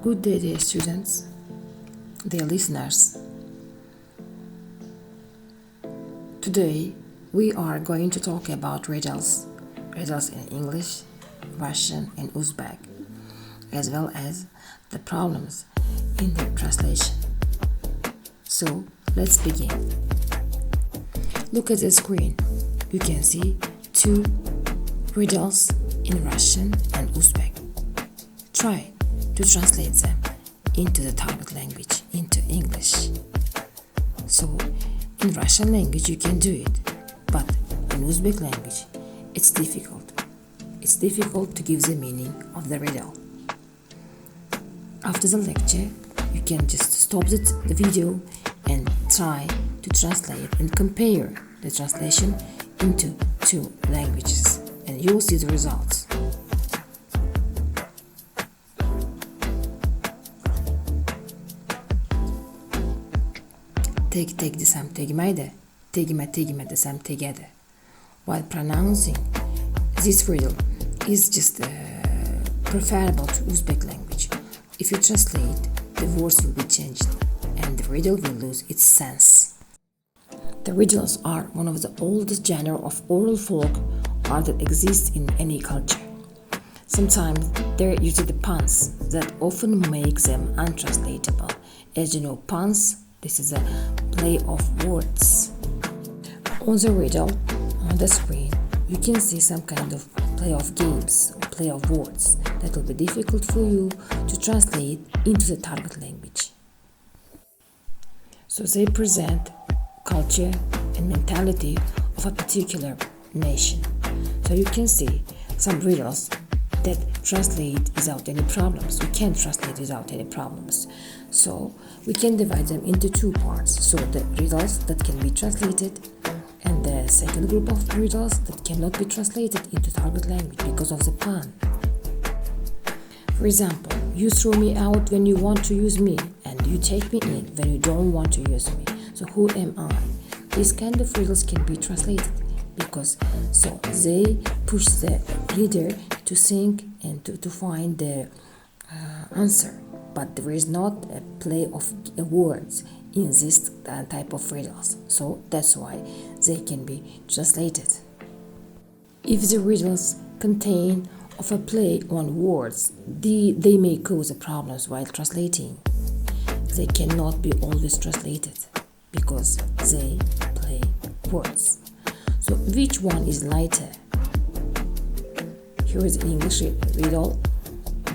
Good day, dear students, dear listeners. Today, we are going to talk about riddles in English, Russian, and Uzbek, as well as the problems in their translation. So, let's begin. Look at the screen. You can see two riddles in Russian and Uzbek. Try to translate them into the target language, into English. So, in Russian language you can do it, but in Uzbek language it's difficult. It's difficult to give the meaning of the riddle. After the lecture, you can just stop the video and try to translate and compare the translation into two languages, and you'll see the results. Tek desem tegmeydi, tegime desem tegedi. While pronouncing this riddle is just preferable to Uzbek language. If you translate, the words will be changed and the riddle will lose its sense. The riddles are one of the oldest genre of oral folk art that exists in any culture. Sometimes they're used the puns that often make them untranslatable. As you know, puns, this is a play of words. On the riddle, on the screen, you can see some kind of play of games or play of words that will be difficult for you to translate into the target language. So they present culture and mentality of a particular nation. So you can see some riddles that translate without any problems. We can translate without any problems. So we can divide them into two parts. So the riddles that can be translated and the second group of riddles that cannot be translated into target language because of the pun. For example, you throw me out when you want to use me, and you take me in when you don't want to use me. So who am I? These kind of riddles can be translated because so they push the reader to think and to find the answer. But there is not a play of words in this type of riddles. So that's why they can be translated. If the riddles contain of a play on words, they may cause problems while translating. They cannot be always translated because they play words. So which one is lighter? Here is an English riddle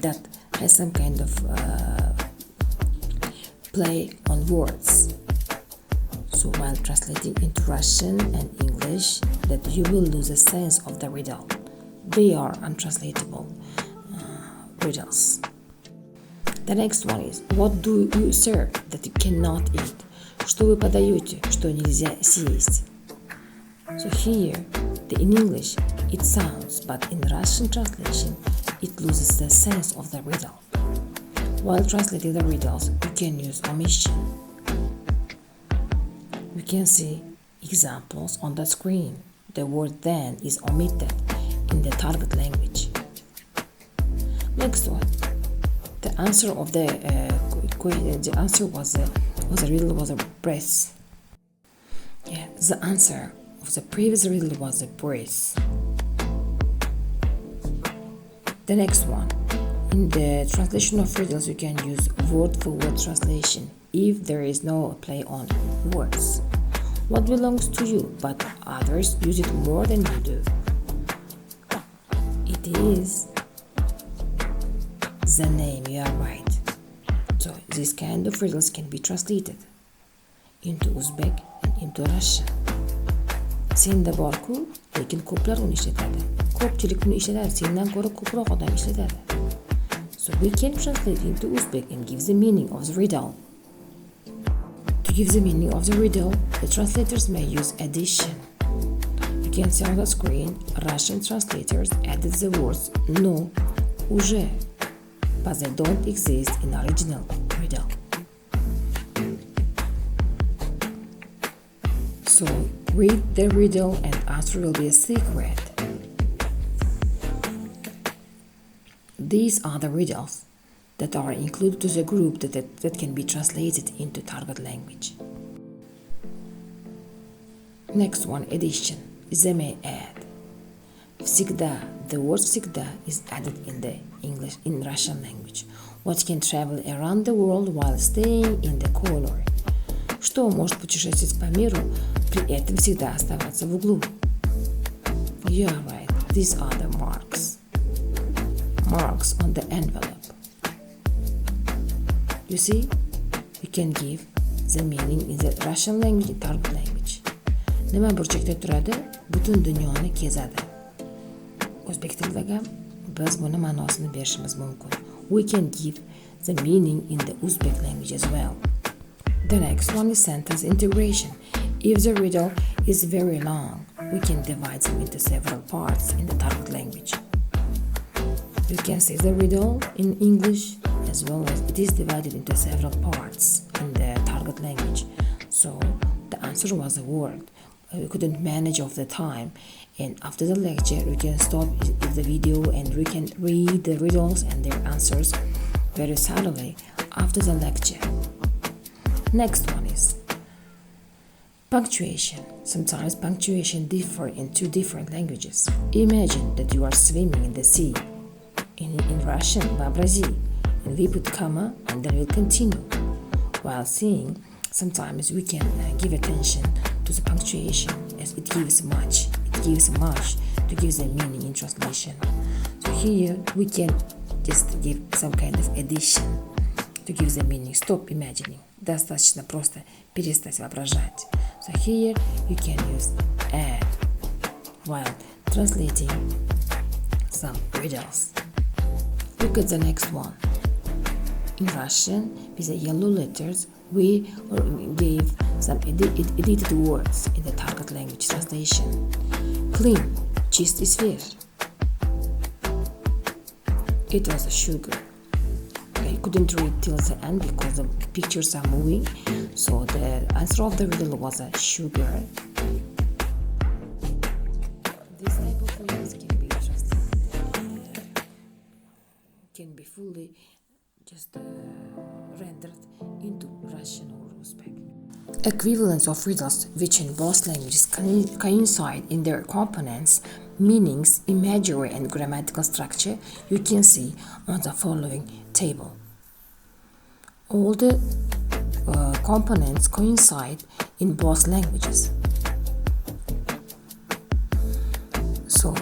that has some kind of play on words. So while translating into Russian and English, that you will lose a sense of the riddle. They are untranslatable riddles. The next one is, what do you serve that you cannot eat? Что вы подаете, что нельзя съесть? So here, in English, it sounds, but in Russian translation, it loses the sense of the riddle. While translating the riddles, you can use omission. You can see examples on the screen. The word then is omitted in the target language. Next one, the answer of the answer was the riddle was a breath. Yeah, the answer of the previous riddle was a breath. The next one, in the translation of riddles, you can use word-for-word translation if there is no play on words. What belongs to you, but others use it more than you do? It is the name, you are right. So this kind of riddles can be translated into Uzbek and into Russian. Senda borku, lekin ko'plar uni ishlatadi. Ko'pchilik uni ishlatadi, sendan ko'ra ko'proq odam ishlatadi. So we can translate into Uzbek and give the meaning of the riddle. To give the meaning of the riddle, the translators may use addition. You can see on the screen, Russian translators added the words no, уже, but they don't exist in original riddle. So read the riddle and answer will be a secret. These are the riddles that are included to the group that can be translated into target language. Next one, addition. زي add. Всегда. The word всегда is added in Russian language. What can travel around the world while staying in the corner? Что может путешествовать по миру, при этом всегда оставаться в углу? You are right. These are the marks. Marks on the envelope. You see, you can give the meaning in the Russian language and target language. Nima burchakda turadi, butun dunyoni kezadi. O'zbek tilida biz buni ma'nosini berishimiz mumkin. We can give the meaning in the Uzbek language as well. The next one is sentence integration. If the riddle is very long, we can divide them into several parts in the target language. You can see the riddle in English as well as it is divided into several parts in the target language. So the answer was a word. We couldn't manage of the time, and after the lecture we can stop the video and we can read the riddles and their answers very thoroughly after the lecture. Next one is punctuation. Sometimes punctuation differ in two different languages. Imagine that you are swimming in the sea. In Russian, вообрази, and we put comma and then we'll continue. While seeing, sometimes we can give attention to the punctuation as it gives much to give the meaning in translation. So here we can just give some kind of addition to give the meaning. Stop imagining. Достаточно просто перестать воображать. So here you can use add while translating some riddles. Look at the next one. In Russian, with the yellow letters, we gave some edited words in the target language translation. Clean, чистый, свеж. It was a sugar. I couldn't read till the end because the pictures are moving. So the answer of the riddle was a sugar. This type of riddles can be can be fully just rendered into Russian or Uzbek. Equivalence of riddles which in both languages coincide in their components, meanings, imagery and grammatical structure you can see on the following table. All the components coincide in both languages. So,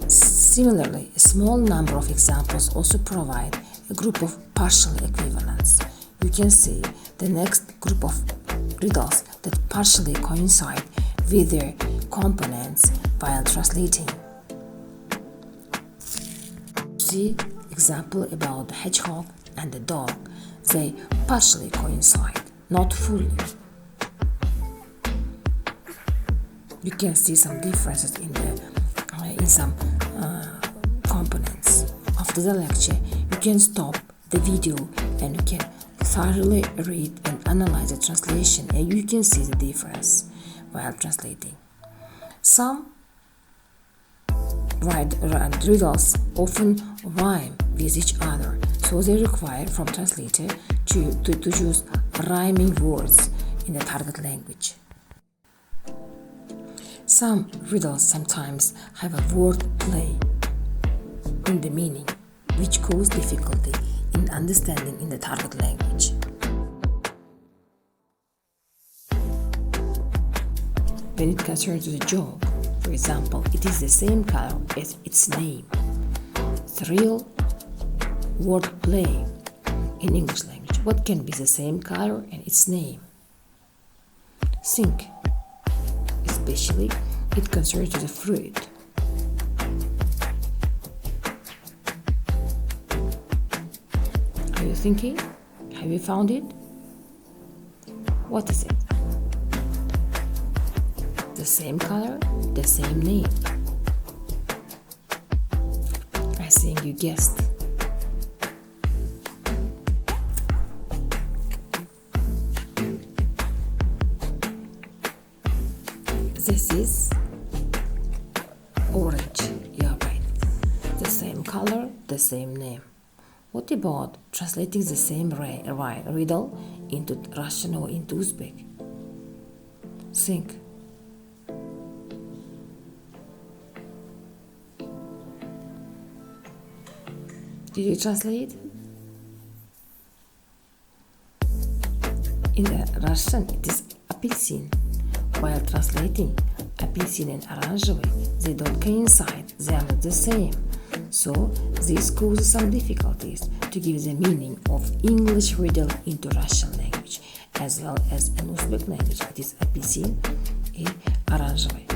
similarly, a small number of examples also provide a group of partial equivalents. You can see the next group of riddles that partially coincide with their components while translating. See example about the hedgehog and the dog. They partially coincide, not fully. You can see some differences in some components. After the lecture, you can stop the video and you can thoroughly read and analyze the translation, and you can see the difference while translating. Some riddles often rhyme with each other, so they require from translator to use rhyming words in the target language. Some riddles sometimes have a word play in the meaning, which cause difficulty in understanding in the target language. When it concerns the joke, for example, it is the same color as its name. It's real word play in English language. What can be the same color and its name? Think. Especially, it concerns the fruit. Are you thinking? Have you found it? What is it? The same color, the same name. I think you guessed. This is orange. You're right. The same color, the same name. What about translating the same riddle into Russian or into Uzbek? Think. Did you translate? In Russian, it is apelsin. While translating apelsin and оранжевый, they don't coincide, they are not the same. So this causes some difficulties to give the meaning of English riddle into Russian language, as well as in Uzbek language. It is apelsin и оранжевый.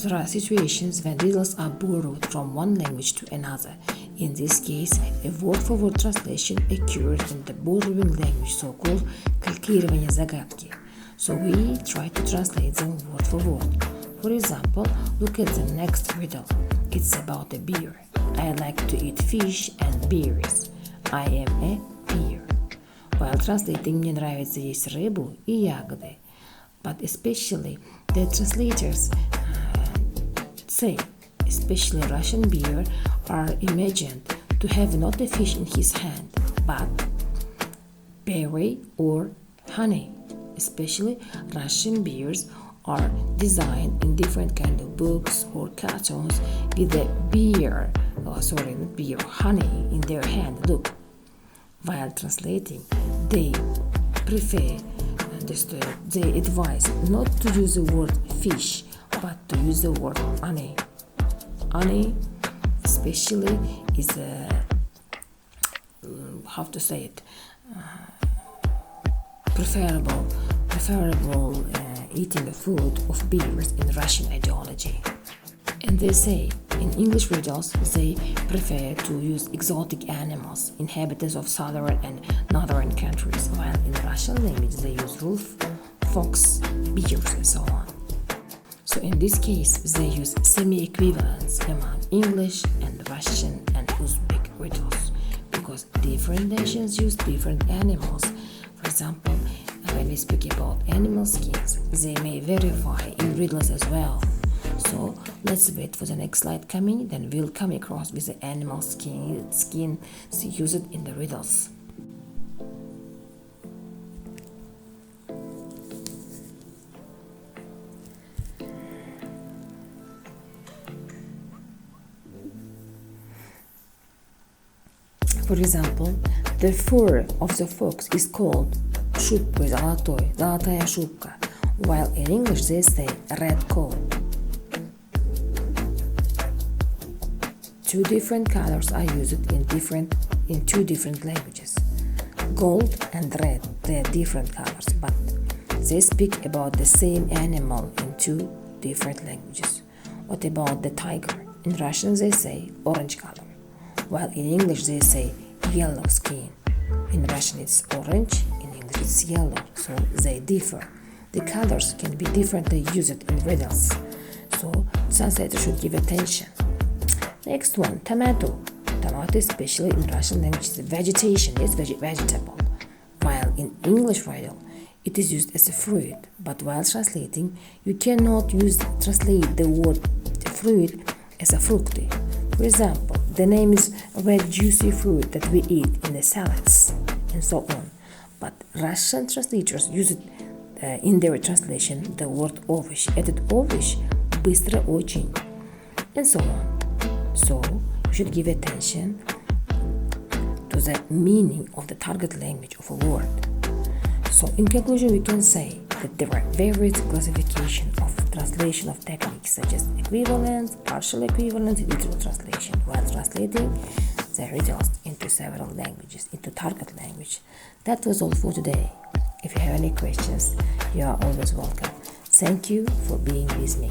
There are situations when riddles are borrowed from one language to another. In this case, a word-for-word translation occurred in the borrowing language, so-called калькирование загадки. So we try to translate them word for word. For example, look at the next riddle. It's about a beer. I like to eat fish and beers. I am a beer. While translating, мне нравится есть рыбу и ягоды. But especially the translators say, especially Russian beer are imagined to have not a fish in his hand, but berry or honey. Especially Russian beers are designed in different kind of books or cartoons with the honey in their hand. Look, while translating, they advise not to use the word fish, but to use the word honey. Honey, especially, is preferable eating the food of beers in Russian ideology. And they say in English riddles they prefer to use exotic animals, inhabitants of southern and northern countries, while in Russian language they use wolf, fox, bears, and so on. So in this case they use semi-equivalence among English and Russian and Uzbek riddles, because different nations use different animals. For example, when we speak about animal skins, they may verify in riddles as well. So let's wait for the next slide coming, then we'll come across with the animal skin used in the riddles. For example, the fur of the fox is called шубкой золотой, золотая шубка, while in English they say red coat. Two different colors are used in two different languages. Gold and red, they are different colors, but they speak about the same animal in two different languages. What about the tiger? In Russian they say orange color, while in English they say yellow skin. In Russian it's orange, in English it's yellow, so they differ. The colors can be differently used in riddles, so translators should give attention. Next one, tomato. Tomato, especially in Russian language, is vegetation, it's vegetable, while in English riddle it is used as a fruit. But while translating, you cannot translate the word fruit as a frukty. For example, the name is red juicy fruit that we eat in the salads, and so on. But Russian translators use it in their translation the word овощ. Этот овощ быстро очень, and so on. So you should give attention to the meaning of the target language of a word. So in conclusion, we can say that there are various classifications of translation of techniques such as equivalence, partial equivalence, literal translation, while translating the riddles into several languages, into target language. That was all for today. If you have any questions, you are always welcome. Thank you for being with me.